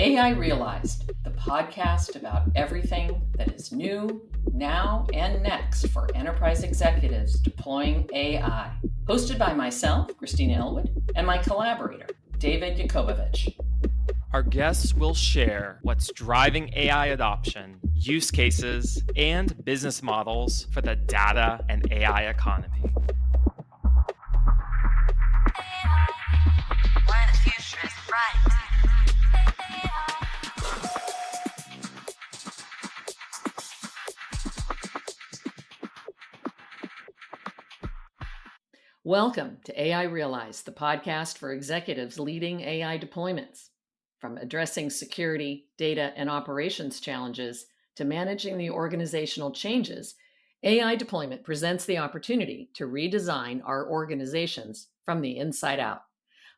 AI Realized, the podcast about everything that is new, now, and next for enterprise executives deploying AI. Hosted by myself, Christina Elwood, and my collaborator, David Yakobovich. Our guests will share what's driving AI adoption, use cases, and business models for the data and AI economy. Where the future is bright. Welcome to AI Realized, the podcast for executives leading AI deployments. From addressing security, data, and operations challenges to managing the organizational changes, AI deployment presents the opportunity to redesign our organizations from the inside out.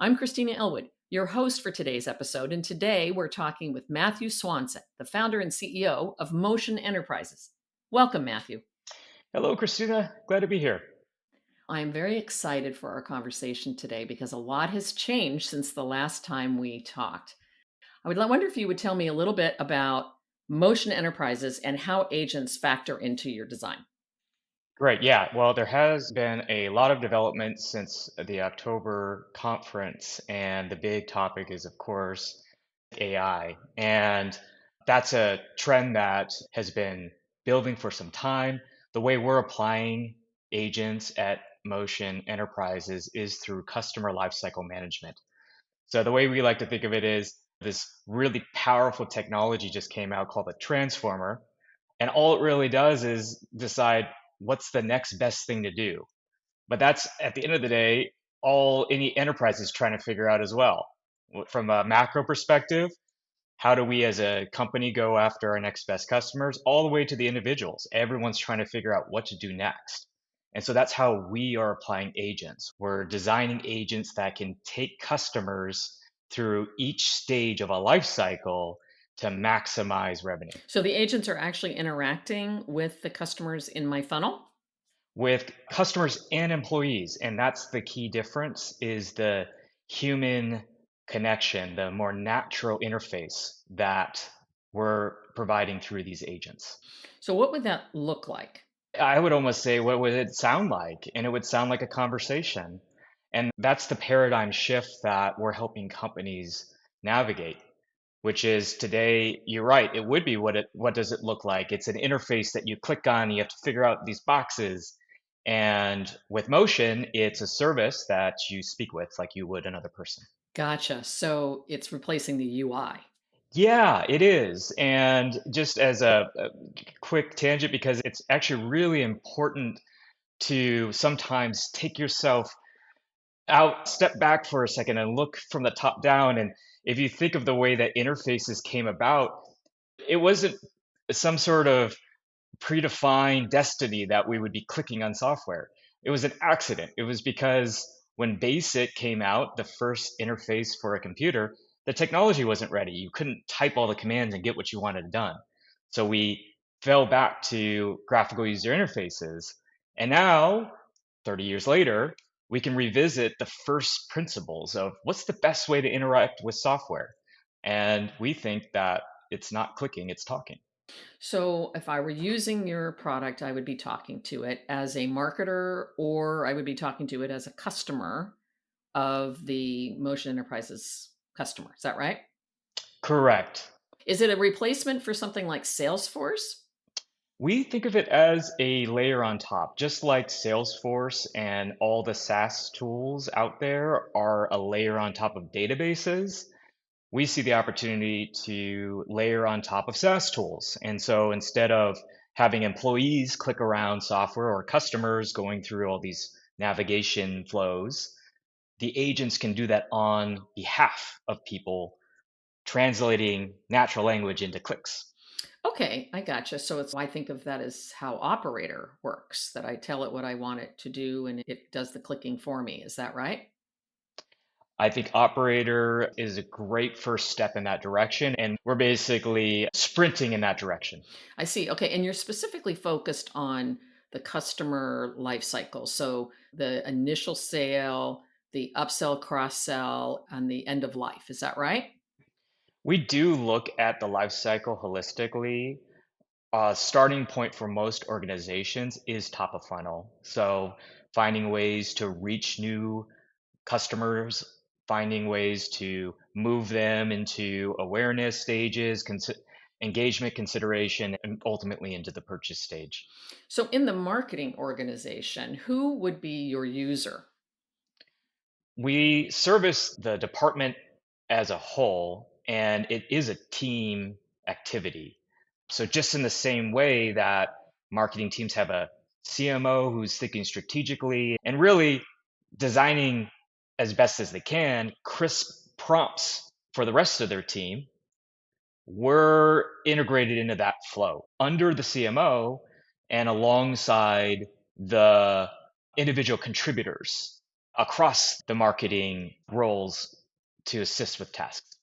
I'm Christina Elwood, your host for today's episode, and today we're talking with Matthew Swanson, the founder and CEO of Motion Enterprises. Welcome, Matthew. Hello, Christina. Glad to be here. I'm very excited for our conversation today because a lot has changed since the last time we talked. I wonder if you would tell me a little bit about Motion Enterprises and how agents factor into your design. Great. Yeah. Well, there has been a lot of development since the October conference, and the big topic is, of course, AI. And that's a trend that has been building for some time. The way we're applying agents at Motion Enterprises is through customer lifecycle management. So the way we like to think of it is this really powerful technology just came out called a transformer. And all it really does is decide what's the next best thing to do. But that's at the end of the day, all any enterprise is trying to figure out as well. From a macro perspective, how do we as a company go after our next best customers, all the way to the individuals? Everyone's trying to figure out what to do next. And so that's how we are applying agents. We're designing agents that can take customers through each stage of a life cycle to maximize revenue. So the agents are actually interacting with the customers in my funnel? With customers and employees. And that's the key difference is the human connection, the more natural interface that we're providing through these agents. So what would that look like? I would almost say, what would it sound like? And it would sound like a conversation. And that's the paradigm shift that we're helping companies navigate, which is today, you're right, it would be what does it look like? It's an interface that you click on, you have to figure out these boxes. And with Motion, it's a service that you speak with like you would another person. Gotcha. So it's replacing the UI. Yeah, it is. And just as a quick tangent, because it's actually really important to sometimes take yourself out, step back for a second and look from the top down. And if you think of the way that interfaces came about, it wasn't some sort of predefined destiny that we would be clicking on software. It was an accident. It was because when BASIC came out, the first interface for a computer, the technology wasn't ready. You couldn't type all the commands and get what you wanted done. So we fell back to graphical user interfaces. And now, 30 years later, we can revisit the first principles of what's the best way to interact with software. And we think that it's not clicking, it's talking. So if I were using your product, I would be talking to it as a marketer, or I would be talking to it as a customer of the Motion Enterprises customer. Is that right? Correct. Is it a replacement for something like Salesforce? We think of it as a layer on top, just like Salesforce and all the SaaS tools out there are a layer on top of databases. We see the opportunity to layer on top of SaaS tools. And so instead of having employees click around software or customers going through all these navigation flows, the agents can do that on behalf of people, translating natural language into clicks. Okay, I gotcha. So I think of that as how Operator works, that I tell it what I want it to do and it does the clicking for me. Is that right? I think Operator is a great first step in that direction, and we're basically sprinting in that direction. I see. Okay, and you're specifically focused on the customer life cycle. So the initial sale, the upsell, cross sell, and the end of life. Is that right? We do look at the life cycle holistically. Starting point for most organizations is top of funnel. So finding ways to reach new customers, finding ways to move them into awareness stages, engagement consideration, and ultimately into the purchase stage. So, in the marketing organization, who would be your user? We service the department as a whole, and it is a team activity. So, just in the same way that marketing teams have a CMO who's thinking strategically and really designing as best as they can crisp prompts for the rest of their team, we're integrated into that flow under the CMO and alongside the individual contributors across the marketing roles to assist with tasks.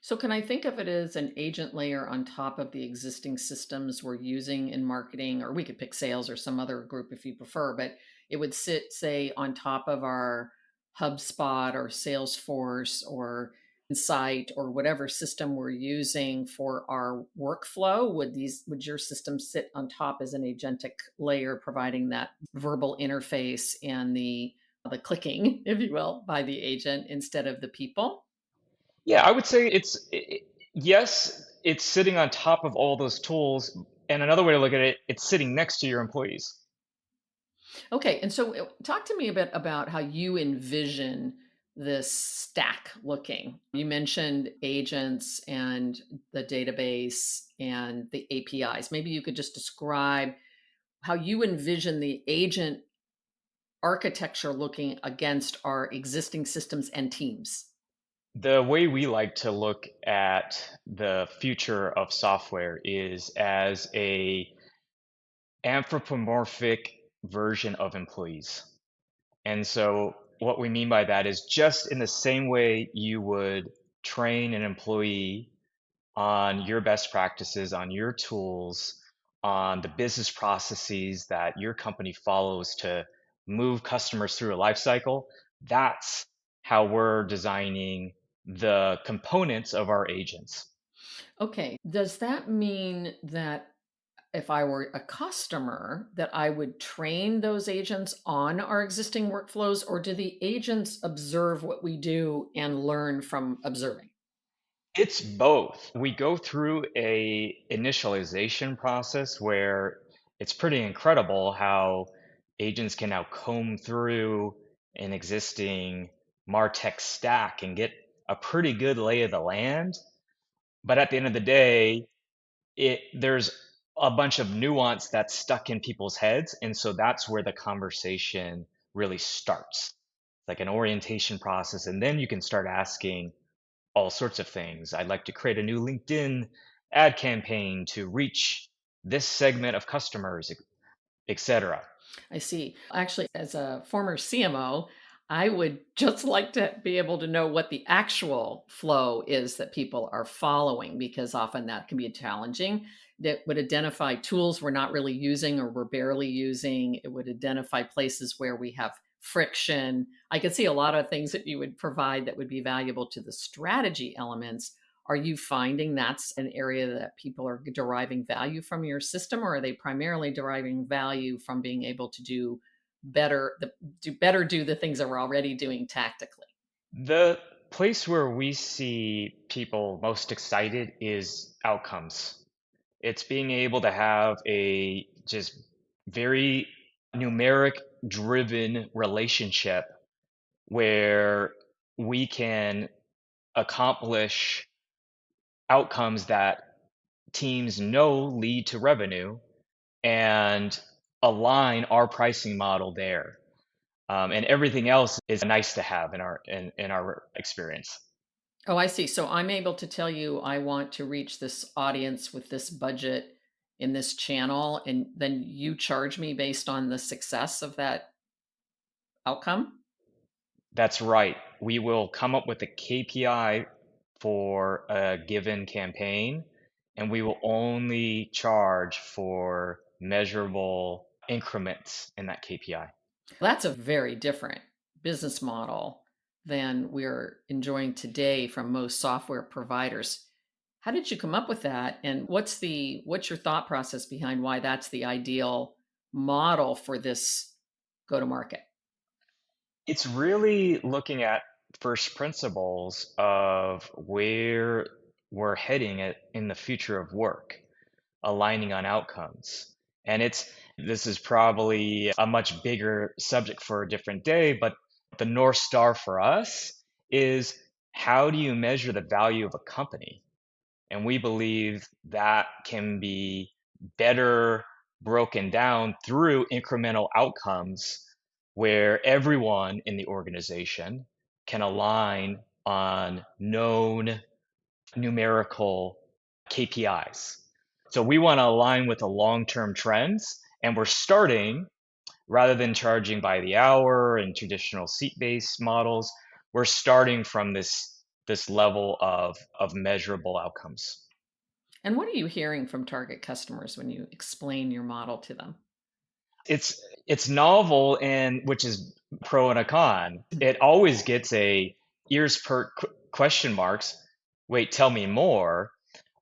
So, can I think of it as an agent layer on top of the existing systems we're using in marketing? Or we could pick sales or some other group if you prefer, but it would sit, say, on top of our HubSpot or Salesforce or Insight or whatever system we're using for our workflow. Would your system sit on top as an agentic layer, providing that verbal interface and the clicking, if you will, by the agent instead of the people? Yeah, I would say yes, it's sitting on top of all those tools. And another way to look at it, it's sitting next to your employees. Okay, and so talk to me a bit about how you envision this stack looking. You mentioned agents and the database and the APIs. Maybe you could just describe how you envision the agent architecture looking against our existing systems and teams. The way we like to look at the future of software is as a anthropomorphic version of employees. And so what we mean by that is just in the same way you would train an employee on your best practices, on your tools, on the business processes that your company follows to move customers through a life cycle. That's how we're designing the components of our agents. Okay, does that mean that if I were a customer, that I would train those agents on our existing workflows, or do the agents observe what we do and learn from observing? It's both. We go through a initialization process where it's pretty incredible how agents can now comb through an existing MarTech stack and get a pretty good lay of the land. But at the end of the day, there's a bunch of nuance that's stuck in people's heads, and so that's where the conversation really starts. Like an orientation process, and then you can start asking all sorts of things. I'd like to create a new LinkedIn ad campaign to reach this segment of customers, etc. I see. Actually, as a former CMO, I would just like to be able to know what the actual flow is that people are following, because often that can be challenging. That would identify tools we're not really using or we're barely using. It would identify places where we have friction. I could see a lot of things that you would provide that would be valuable to the strategy elements. Are you finding that's an area that people are deriving value from your system, or are they primarily deriving value from being able to do the things that we're already doing tactically? The place where we see people most excited is outcomes. It's being able to have a just very numeric driven relationship where we can accomplish outcomes that teams know lead to revenue and align our pricing model there. And everything else is nice to have in our experience. Oh, I see. So I'm able to tell you I want to reach this audience with this budget in this channel, and then you charge me based on the success of that outcome. That's right. We will come up with a KPI for a given campaign, and we will only charge for measurable increments in that KPI. That's a very different business model than we're enjoying today from most software providers. How did you come up with that? And what's your thought process behind why that's the ideal model for this go to market? It's really looking at first principles of where we're heading in the future of work, aligning on outcomes. And this is probably a much bigger subject for a different day, but the North Star for us is, how do you measure the value of a company? And we believe that can be better broken down through incremental outcomes where everyone in the organization can align on known numerical KPIs. So we want to align with the long-term trends, and we're starting, rather than charging by the hour and traditional seat-based models, we're starting from this level of measurable outcomes. And what are you hearing from target customers when you explain your model to them? It's novel, and which is pro and a con. It always gets a ears per question marks. Wait, tell me more.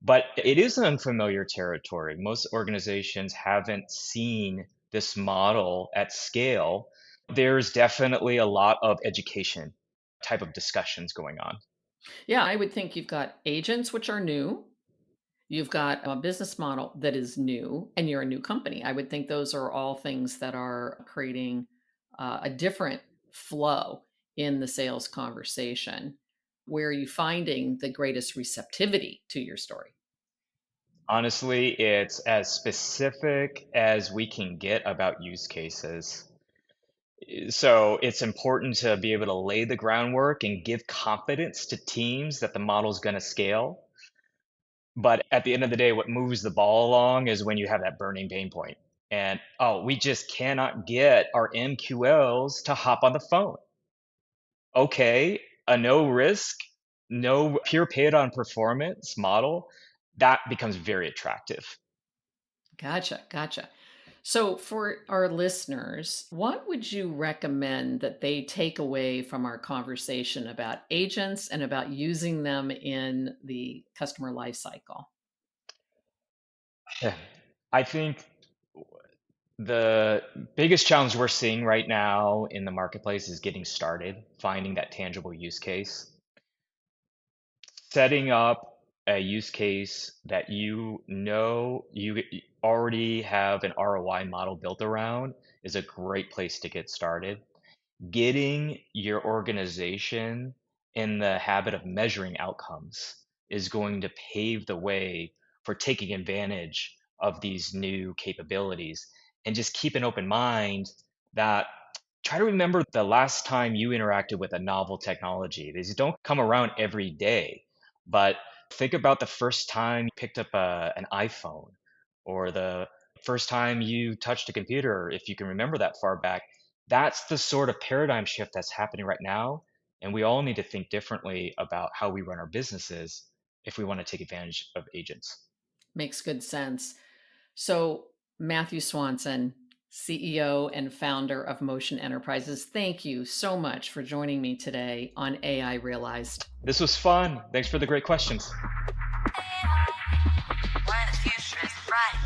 But it is unfamiliar territory. Most organizations haven't seen this model at scale. There's definitely a lot of education type of discussions going on. Yeah, I would think you've got agents, which are new. You've got a business model that is new, and you're a new company. I would think those are all things that are creating a different flow in the sales conversation. Where are you finding the greatest receptivity to your story? Honestly, it's as specific as we can get about use cases. So it's important to be able to lay the groundwork and give confidence to teams that the model's going to scale. But at the end of the day, what moves the ball along is when you have that burning pain point. And, oh, we just cannot get our MQLs to hop on the phone. Okay, a no risk, no pure paid on performance model, that becomes very attractive. Gotcha, gotcha. So, for our listeners, what would you recommend that they take away from our conversation about agents and about using them in the customer lifecycle? Yeah. I think the biggest challenge we're seeing right now in the marketplace is getting started, finding that tangible use case, setting up a use case that you already have an ROI model built around is a great place to get started. Getting your organization in the habit of measuring outcomes is going to pave the way for taking advantage of these new capabilities. And just keep an open mind that, try to remember the last time you interacted with a novel technology. These don't come around every day, but think about the first time you picked up an iPhone, or the first time you touched a computer, if you can remember that far back. That's the sort of paradigm shift that's happening right now. And we all need to think differently about how we run our businesses if we want to take advantage of agents. Makes good sense. So, Matthew Swanson, CEO and founder of Motion Enterprises, thank you so much for joining me today on AI Realized. This was fun. Thanks for the great questions. Where the future is bright.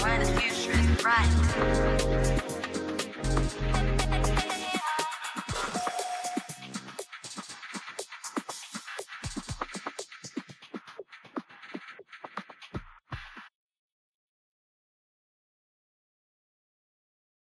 Where the future is bright.